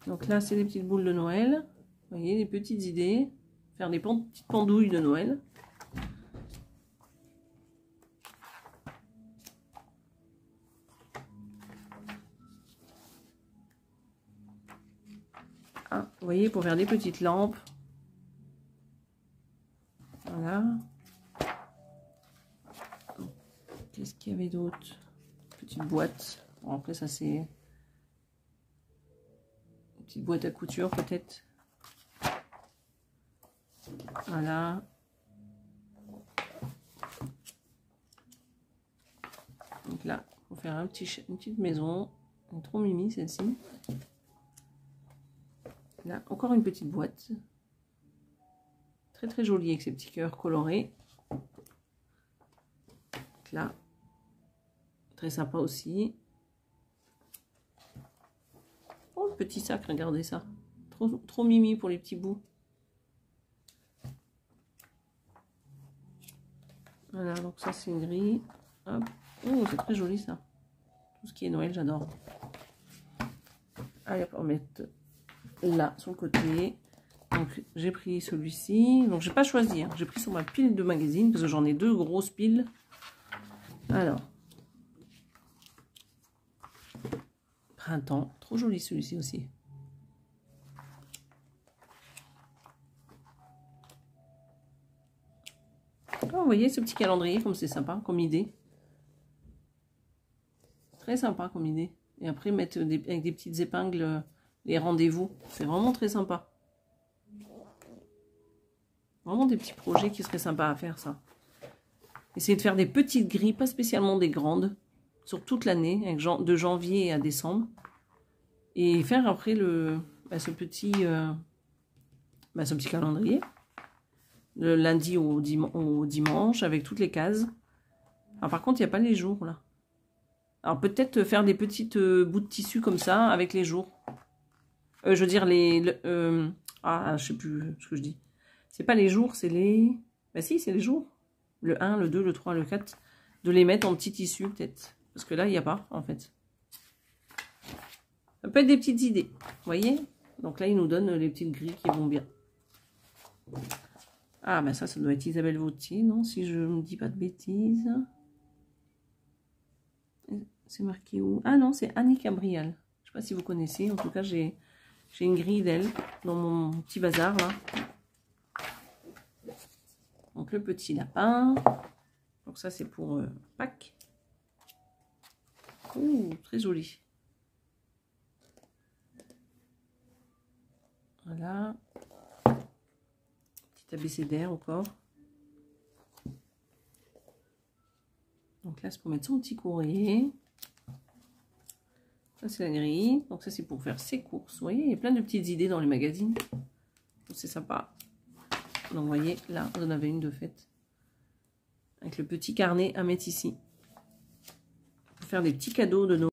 Donc là, c'est des petites boules de Noël. Vous voyez, des petites idées. Faire des petites pendouilles de Noël. Ah, vous voyez, pour faire des petites lampes. Voilà. Qu'est-ce qu'il y avait d'autre? Petite boîte. Bon, après, ça c'est une petite boîte à couture peut-être. Voilà. Donc là, il faut faire une petite maison. Elle est trop mimi celle-ci. Là, encore une petite boîte. Très très jolie avec ces petits cœurs colorés. Donc là, très sympa aussi. Oh, le petit sac, regardez ça. Trop mimi pour les petits bouts. Voilà, donc ça c'est une grille. Hop. Oh, c'est très joli ça. Tout ce qui est Noël, j'adore. Allez, on va mettre là sur le côté. Donc j'ai pris celui-ci. Donc j'ai pas choisi, hein. J'ai pris sur ma pile de magazines parce que j'en ai deux grosses piles. Alors, printemps, trop joli celui-ci aussi. Oh, vous voyez ce petit calendrier comme c'est sympa comme idée. Très sympa comme idée. Et après mettre avec des petites épingles les rendez-vous. C'est vraiment très sympa. Vraiment des petits projets qui seraient sympas à faire ça. Essayer de faire des petites grilles, pas spécialement des grandes, sur toute l'année, de janvier à décembre. Et faire après ce petit calendrier. Le lundi au dimanche, avec toutes les cases. Alors par contre, il n'y a pas les jours là. Alors peut-être faire des petites bouts de tissu comme ça, avec les jours. Je veux dire je sais plus ce que je dis. C'est pas les jours, c'est les... Bah si, c'est les jours. Le 1, le 2, le 3, le 4. De les mettre en petit tissu peut-être. Parce que là, il n'y a pas en fait. Ça peut être des petites idées. Vous voyez? Donc là, il nous donne les petites grilles qui vont bien. Ah, ben ça doit être Isabelle Vautier, non? Si je ne me dis pas de bêtises. C'est marqué où? Ah non, c'est Annie Cabrial. Je ne sais pas si vous connaissez. En tout cas, j'ai une grille d'elle dans mon petit bazar, là. Donc, le petit lapin. Donc, ça, c'est pour Pâques. Ouh, très joli. Voilà. Petit abécédaire encore. Donc là, c'est pour mettre son petit courrier. Ça, c'est la grille. Donc ça, c'est pour faire ses courses. Vous voyez, il y a plein de petites idées dans les magazines. C'est sympa. Donc, vous voyez, là, vous en avez une de faite. Avec le petit carnet à mettre ici. Pour faire des petits cadeaux de Noël.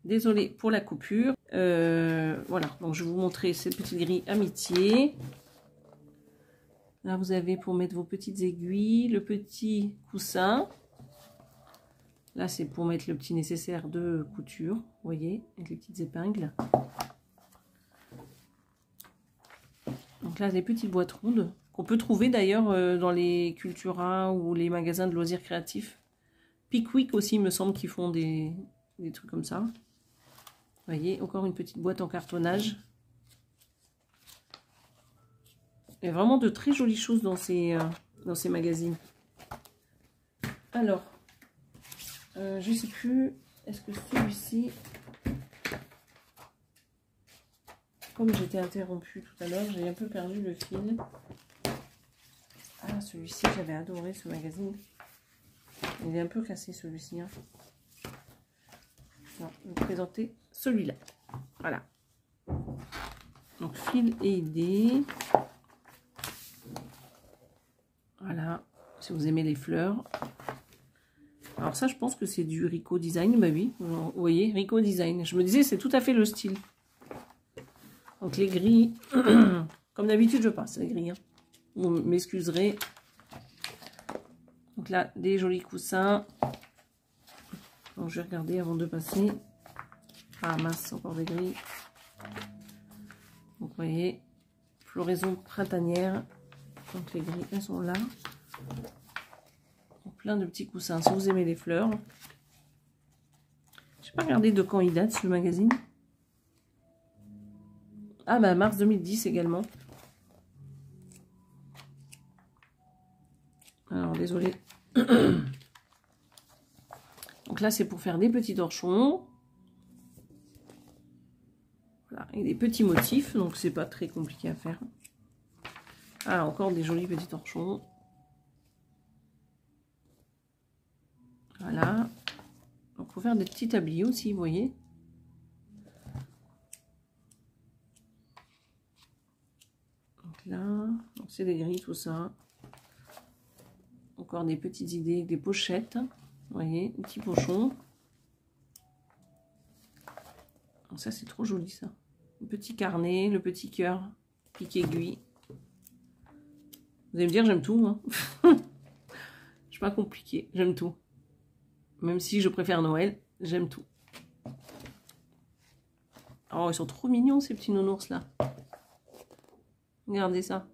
Désolée pour la coupure. Voilà, donc je vais vous montrer cette petite grille amitié. Là, vous avez pour mettre vos petites aiguilles, le petit coussin. Là, c'est pour mettre le petit nécessaire de couture, vous voyez, avec les petites épingles. Donc là, des petites boîtes rondes qu'on peut trouver d'ailleurs dans les Cultura ou les magasins de loisirs créatifs. Pickwick aussi, il me semble qu'ils font des trucs comme ça. Vous voyez, encore une petite boîte en cartonnage. Il y a vraiment de très jolies choses dans ces magazines. Alors, je ne sais plus, est-ce que celui-ci, comme j'étais interrompue tout à l'heure, j'ai un peu perdu le fil. Ah, celui-ci, j'avais adoré ce magazine. Il est un peu cassé celui-ci. Hein. Je vais vous présenter celui-là. Voilà. Donc, fil et idées. Voilà. Si vous aimez les fleurs. Alors ça, je pense que c'est du Rico Design. Bah oui, vous voyez, Rico Design. Je me disais, c'est tout à fait le style. Donc les grilles, comme d'habitude, je passe les grilles. Hein. Vous m'excuserez. Donc là, des jolis coussins. Donc je vais regarder avant de passer. Ah mince, encore des grilles. Donc vous voyez, floraison printanière. Donc les grilles, elles sont là. Donc, plein de petits coussins. Si vous aimez les fleurs. Je n'ai pas regardé de quand il date ce magazine. Ah bah mars 2010 également. Alors désolé. Donc là c'est pour faire des petits torchons. Voilà, et des petits motifs, donc c'est pas très compliqué à faire. Ah, encore des jolis petits torchons. Voilà. Donc il faut faire des petits tabliers aussi, vous voyez. Donc là, c'est des grilles, tout ça. Encore des petites idées avec des pochettes. Vous voyez, des petits pochons. Donc ça, c'est trop joli, ça. Le petit carnet, le petit cœur, pique-aiguille. Vous allez me dire, j'aime tout. Hein. Je suis pas compliqué, j'aime tout. Même si je préfère Noël, j'aime tout. Oh, ils sont trop mignons, ces petits nounours, là. Regardez ça.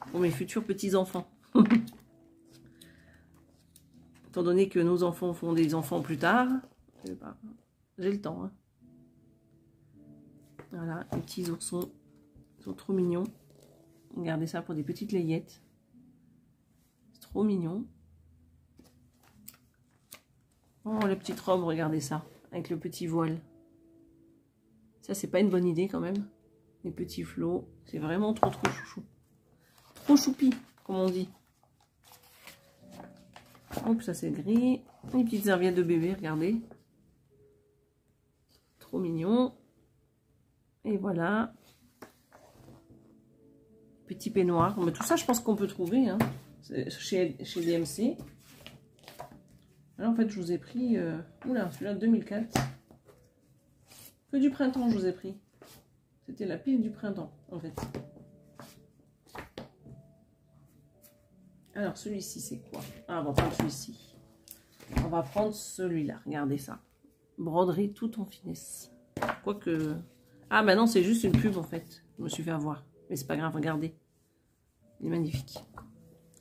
Pour mes futurs petits-enfants. Étant donné que nos enfants font des enfants plus tard, ben, j'ai le temps. Hein. Voilà, les petits oursons. Ils sont trop mignons. Regardez ça pour des petites layettes. C'est trop mignon. Oh, les petites robes, regardez ça. Avec le petit voile. Ça, c'est pas une bonne idée quand même. Les petits flots. C'est vraiment trop chouchou. Trop choupi, comme on dit. Hop, ça c'est gris. Les petites serviettes de bébé, regardez. Trop mignon. Et voilà. Petit peignoir. Mais tout ça, je pense qu'on peut trouver hein, chez DMC. Là, en fait, je vous ai pris... Oula, celui-là de 2004. Que du printemps, je vous ai pris. C'était la pile du printemps, en fait. Alors, celui-ci, c'est quoi? Ah, on va prendre celui-ci. On va prendre celui-là. Regardez ça. Broderie tout en finesse. Quoique... Ah, bah non, c'est juste une pub, en fait. Je me suis fait avoir. Mais c'est pas grave, regardez. Il est magnifique.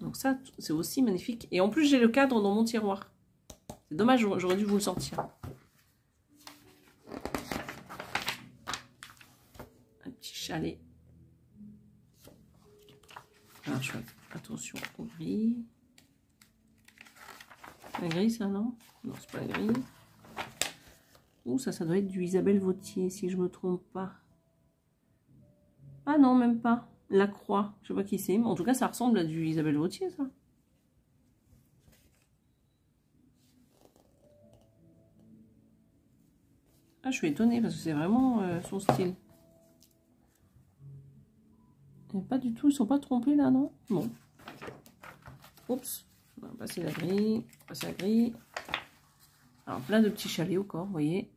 Donc ça, c'est aussi magnifique. Et en plus, j'ai le cadre dans mon tiroir. C'est dommage, j'aurais dû vous le sortir. Un petit chalet. Alors, je fais attention aux grilles. La grille, ça, non? Non, c'est pas la grille. Ouh, ça doit être du Isabelle Vautier, si je me trompe pas. Ah non, même pas. La croix, je sais pas qui c'est, mais en tout cas, ça ressemble à du Isabelle Vautier, ça. Ah, je suis étonnée parce que c'est vraiment son style. Et pas du tout, ils sont pas trompés là, non? Bon. Oups. On va passer la grille. Passer la grille. Alors, plein de petits chalets au corps, vous voyez.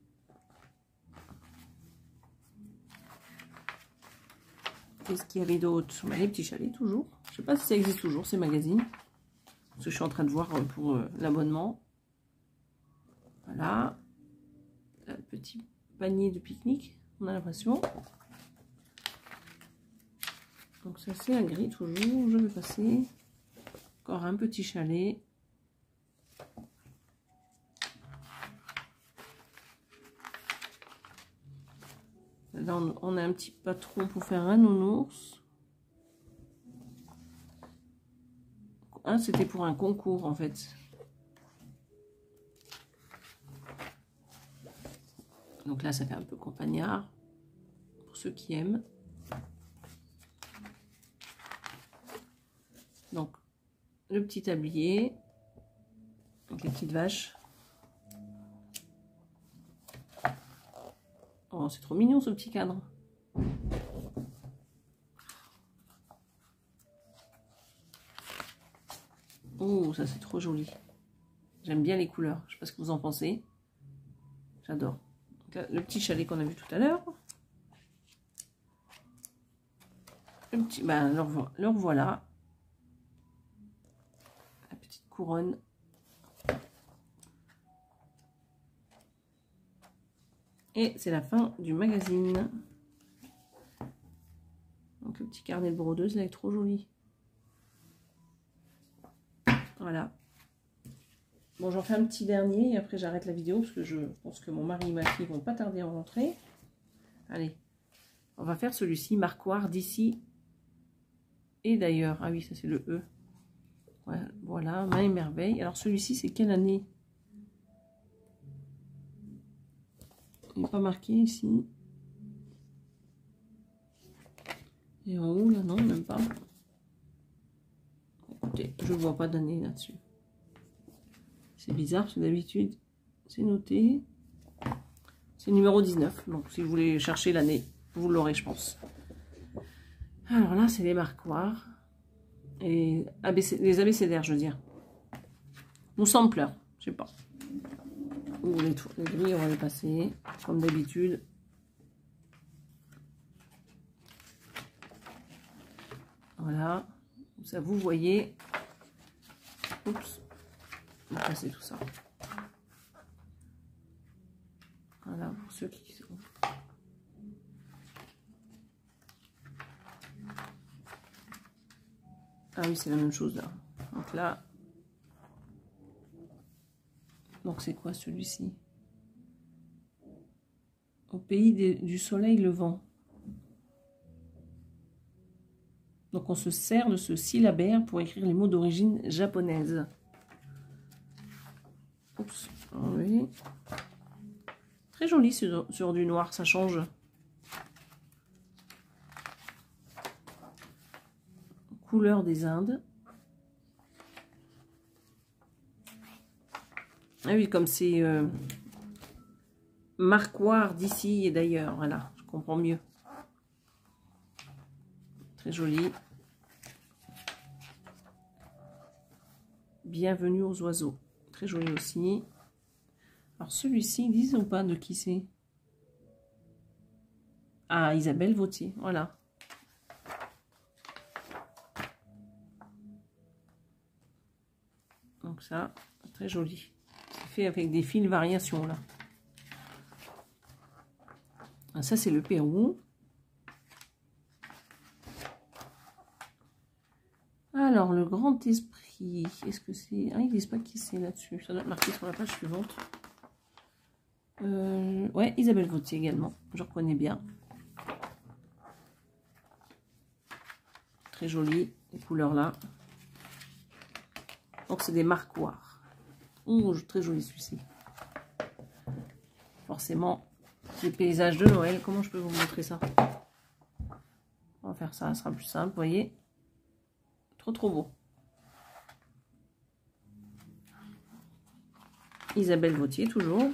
Qu'est-ce qu'il y avait d'autre? Les petits chalets, toujours. Je sais pas si ça existe toujours, ces magazines. Parce que je suis en train de voir pour l'abonnement. Voilà. Un petit panier de pique-nique, on a l'impression. Donc ça, c'est un gris, toujours. Je vais passer. Encore un petit chalet. Là, on a un petit patron pour faire un nounours. Ah, c'était pour un concours, en fait. Donc là, ça fait un peu campagnard. Pour ceux qui aiment. Donc, le petit tablier. Avec les petites vaches. Oh, c'est trop mignon, ce petit cadre. Oh, ça c'est trop joli. J'aime bien les couleurs. Je sais pas ce que vous en pensez. J'adore. Le petit chalet qu'on a vu tout à l'heure. Le petit, ben, leur voilà. La petite couronne. Et c'est la fin du magazine. Donc le petit carnet de brodeuse, là, est trop joli. Voilà. Bon, j'en fais un petit dernier et après j'arrête la vidéo parce que je pense que mon mari et ma fille vont pas tarder à rentrer. Allez, on va faire celui-ci, Marquoir d'ici et d'ailleurs. Ah oui, ça c'est le E. Ouais, voilà, Main et Merveille. Alors celui-ci, c'est quelle année? Il n'est pas marqué ici. Et en haut, là, non, même pas. Écoutez, je vois pas d'année là-dessus. C'est bizarre, parce que d'habitude, c'est noté. C'est numéro 19. Donc, si vous voulez chercher l'année, vous l'aurez, je pense. Alors là, c'est les marquoirs. Et les abécédaires, je veux dire. Ou sampleurs, je sais pas. Ou les grilles, on va les passer, comme d'habitude. Voilà. Ça, vous voyez. Oups. On va passer tout ça. Voilà, pour ceux qui sont. Ah oui, c'est la même chose là. Donc là. Donc c'est quoi celui-ci? Au pays du soleil levant. Donc on se sert de ce syllabaire pour écrire les mots d'origine japonaise. Oups, oui. Très joli sur du noir, ça change. Couleur des Indes. Ah oui, comme c'est marquoir d'ici et d'ailleurs. Voilà, je comprends mieux. Très joli. Bienvenue aux oiseaux. Très joli aussi. Alors celui-ci, ils disent ou pas de qui c'est? Ah, Isabelle Vautier, voilà. Donc ça, très joli. C'est fait avec des fils variations là. Ah, ça c'est le Pérou. Alors le grand esprit, est-ce que c'est... Ah, ils disent pas qui c'est là-dessus. Ça doit être marqué sur la page suivante. Ouais, Isabelle Vautier également. Je reconnais bien. Très joli, les couleurs là. Donc c'est des marquoirs. Ouh, très joli celui-ci. Forcément, les paysages de Noël. Comment je peux vous montrer ça? On va faire ça, ça sera plus simple, vous voyez. Trop beau. Isabelle Vautier toujours.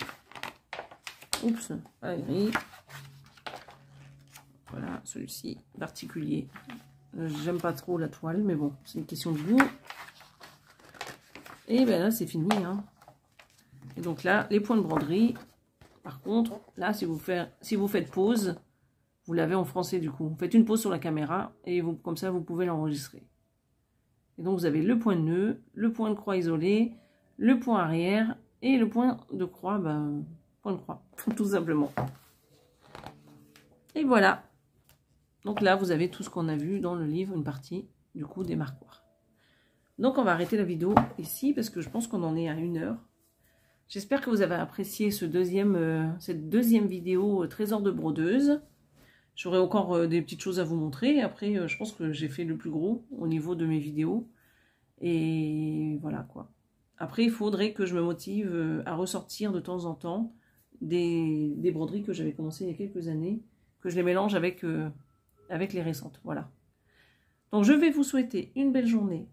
Oups, pas gris. Voilà, celui-ci, particulier. J'aime pas trop la toile, mais bon, c'est une question de goût. Et ben là, c'est fini. Hein. Et donc là, les points de broderie. Par contre, là, si vous faites pause, vous l'avez en français du coup. Vous faites une pause sur la caméra et vous, comme ça, vous pouvez l'enregistrer. Et donc, vous avez le point de nœud, le point de croix isolé, le point arrière et le point de croix, ben, point de croix, tout simplement. Et voilà. Donc là, vous avez tout ce qu'on a vu dans le livre, une partie du coup des marquoirs. Donc, on va arrêter la vidéo ici parce que je pense qu'on en est à 1 heure. J'espère que vous avez apprécié cette deuxième vidéo trésor de brodeuse. J'aurai encore des petites choses à vous montrer. Après, je pense que j'ai fait le plus gros au niveau de mes vidéos. Et voilà quoi. Après, il faudrait que je me motive à ressortir de temps en temps des broderies que j'avais commencé il y a quelques années, que je les mélange avec les récentes. Voilà. Donc, je vais vous souhaiter une belle journée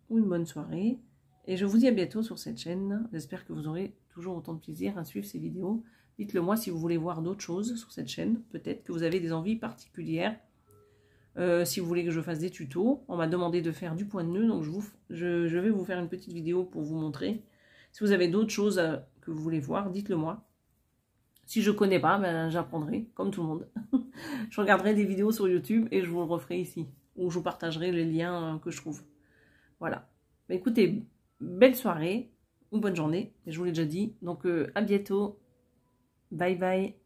ou une bonne soirée. Et je vous dis à bientôt sur cette chaîne. J'espère que vous aurez toujours autant de plaisir à suivre ces vidéos. Dites-le moi si vous voulez voir d'autres choses sur cette chaîne. Peut-être que vous avez des envies particulières. Si vous voulez que je fasse des tutos. On m'a demandé de faire du point de nœud. Donc je vais vous faire une petite vidéo pour vous montrer. Si vous avez d'autres choses que vous voulez voir, dites-le moi. Si je ne connais pas, ben, j'apprendrai, comme tout le monde. Je regarderai des vidéos sur YouTube et je vous le referai ici. Ou je vous partagerai les liens que je trouve. Voilà. Ben, écoutez, belle soirée ou bonne journée, je vous l'ai déjà dit. Donc à bientôt. Bye bye.